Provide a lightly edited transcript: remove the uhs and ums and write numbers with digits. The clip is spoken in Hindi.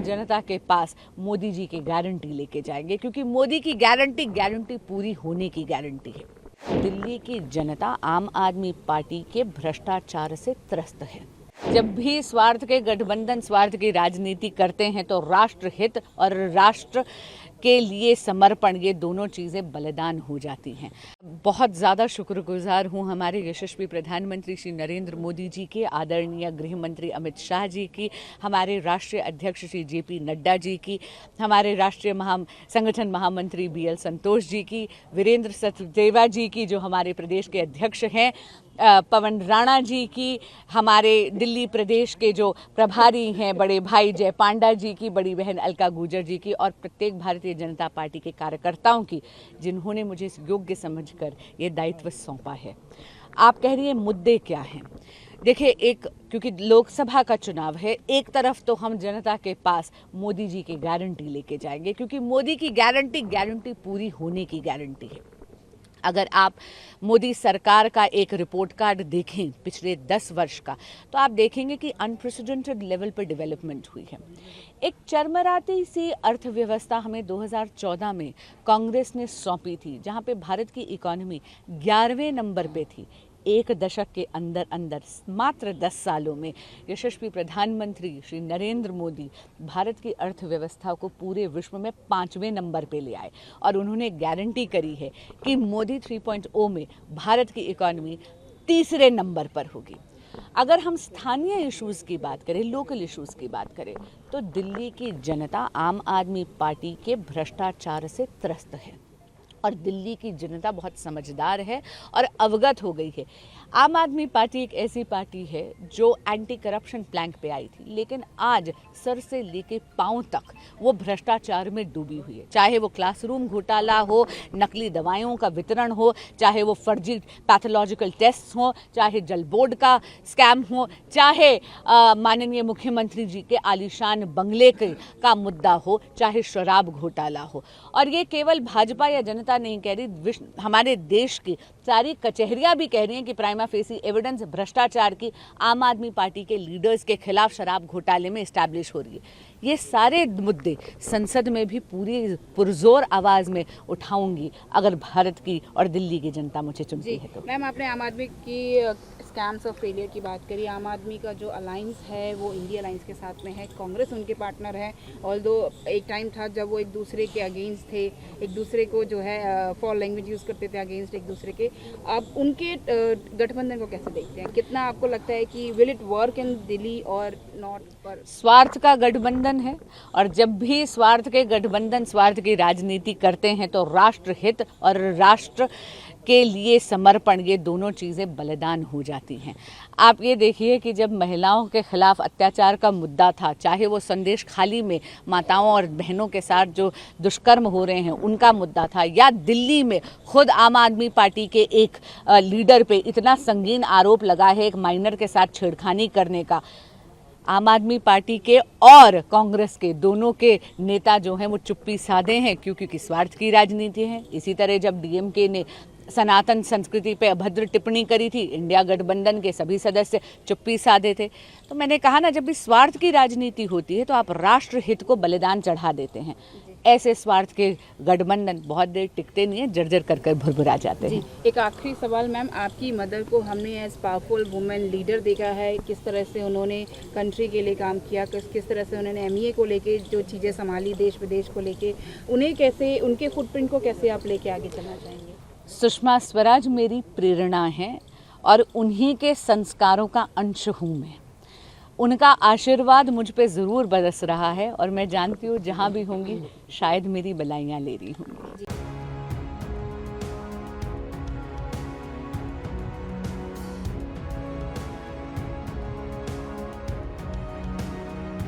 जनता के पास मोदी जी की गारंटी लेके जाएंगे, क्योंकि मोदी की गारंटी पूरी होने की गारंटी है। दिल्ली की जनता आम आदमी पार्टी के भ्रष्टाचार से त्रस्त है। जब भी स्वार्थ के गठबंधन स्वार्थ की राजनीति करते हैं तो राष्ट्र हित और राष्ट्र के लिए समर्पण, ये दोनों चीज़ें बलिदान हो जाती हैं। बहुत ज़्यादा शुक्रगुजार हूँ हमारे यशस्वी प्रधानमंत्री श्री नरेंद्र मोदी जी की, आदरणीय गृह मंत्री अमित शाह जी की, हमारे राष्ट्रीय अध्यक्ष श्री जेपी नड्डा जी की, हमारे राष्ट्रीय संगठन महामंत्री BL संतोष जी की, वीरेंद्र सचदेवा जी की जो हमारे प्रदेश के अध्यक्ष हैं, पवन राणा जी की, हमारे दिल्ली प्रदेश के जो प्रभारी हैं बड़े भाई जय पांडा जी की, बड़ी बहन अलका गुर्जर जी की, और प्रत्येक भारतीय जनता पार्टी के कार्यकर्ताओं की, जिन्होंने मुझे योग्य समझकर ये दायित्व सौंपा है। आप कह रही हैं मुद्दे क्या हैं? देखिए, क्योंकि लोकसभा का चुनाव है, एक तरफ तो हम जनता के पास मोदी जी की गारंटी लेके जाएंगे, क्योंकि मोदी की गारंटी पूरी होने की गारंटी है। अगर आप मोदी सरकार का एक रिपोर्ट कार्ड देखें पिछले 10 वर्ष का, तो आप देखेंगे कि अनप्रेसिडेंटेड लेवल पर डेवलपमेंट हुई है। एक चरमराती सी अर्थव्यवस्था हमें 2014 में कांग्रेस ने सौंपी थी, जहां पे भारत की इकोनॉमी 11वें नंबर पे थी। एक दशक के अंदर मात्र 10 सालों में यशस्वी प्रधानमंत्री श्री नरेंद्र मोदी भारत की अर्थव्यवस्था को पूरे विश्व में 5वें नंबर पे ले आए, और उन्होंने गारंटी करी है कि मोदी 3.0 में भारत की इकोनॉमी तीसरे नंबर पर होगी। अगर हम स्थानीय इश्यूज़ की बात करें, लोकल इश्यूज़ की बात करें, तो दिल्ली की जनता आम आदमी पार्टी के भ्रष्टाचार से त्रस्त है, और दिल्ली की जनता बहुत समझदार है और अवगत हो गई है। आम आदमी पार्टी एक ऐसी पार्टी है जो एंटी करप्शन प्लैंक पे आई थी, लेकिन आज सर से लेके पांव तक वो भ्रष्टाचार में डूबी हुई है। चाहे वो क्लासरूम घोटाला हो, नकली दवाइयों का वितरण हो, चाहे वो फर्जी पैथोलॉजिकल टेस्ट हो, चाहे जल बोर्ड का स्कैम हो, चाहे माननीय मुख्यमंत्री जी के आलीशान बंगले का मुद्दा हो, चाहे शराब घोटाला हो। और ये केवल भाजपा या जनता नहीं कह रही, हमारे देश की सारी कचहरियां भी कह रही हैं कि प्राइमा फेसी एविडेंस भ्रष्टाचार की आम आदमी पार्टी के लीडर्स के खिलाफ शराब घोटाले में एस्टैब्लिश हो रही है। ये सारे मुद्दे संसद में भी पूरी पुरजोर आवाज में उठाऊंगी अगर भारत की और दिल्ली की जनता मुझे चुनती है तो। मैम, आपने आम आदमी की स्कैम्स और फेलियर की बात करी। आम आदमी का जो अलायंस है वो इंडिया अलायंस के साथ में है, कांग्रेस उनके पार्टनर है। ऑल्दो एक टाइम था जब वो एक दूसरे के अगेंस्ट थे, एक दूसरे को जो है फॉल लैंग्वेज यूज़ करते थे अगेंस्ट एक दूसरे के। अब उनके गठबंधन को कैसे देखते हैं? कितना आपको लगता है कि will it work in Delhi और नॉट? पर स्वार्थ का गठबंधन है, और जब भी स्वार्थ के गठबंधन स्वार्थ की राजनीति करते हैं तो राष्ट्र हित और राष्ट्र के लिए समर्पण, ये दोनों चीज़ें बलिदान हो जाती हैं। आप ये देखिए कि जब महिलाओं के खिलाफ अत्याचार का मुद्दा था, चाहे वो संदेश खाली में माताओं और बहनों के साथ जो दुष्कर्म हो रहे हैं उनका मुद्दा था, या दिल्ली में खुद आम आदमी पार्टी के एक लीडर पे इतना संगीन आरोप लगा है एक माइनर के साथ छेड़खानी करने का। आम आदमी पार्टी के और कांग्रेस के दोनों के नेता जो हैं वो चुप्पी साधे हैं, क्योंकि स्वार्थ की राजनीति है। इसी तरह जब DMK ने सनातन संस्कृति पे अभद्र टिप्पणी करी थी, इंडिया गठबंधन के सभी सदस्य चुप्पी साधे थे। तो मैंने कहा ना, जब भी स्वार्थ की राजनीति होती है तो आप राष्ट्र हित को बलिदान चढ़ा देते हैं। ऐसे स्वार्थ के गठबंधन बहुत देर टिकते नहीं है, जर्जर कर भुरभुरा जाते हैं। एक आखिरी सवाल मैम, आपकी मदर को हमने एज पावरफुल वुमेन लीडर देखा है, किस तरह से उन्होंने कंट्री के लिए काम किया, किस तरह से उन्होंने MA को लेके जो चीज़ें संभाली देश विदेश को लेके, उन्हें कैसे, उनके फुटप्रिंट को कैसे आप लेके आगे चलना चाहेंगे? सुषमा स्वराज मेरी प्रेरणा है और उन्हीं के संस्कारों का अंश हूँ मैं। उनका आशीर्वाद मुझ पे ज़रूर बरस रहा है, और मैं जानती हूँ जहाँ भी होंगी शायद मेरी बलाइयाँ ले रही होंगी।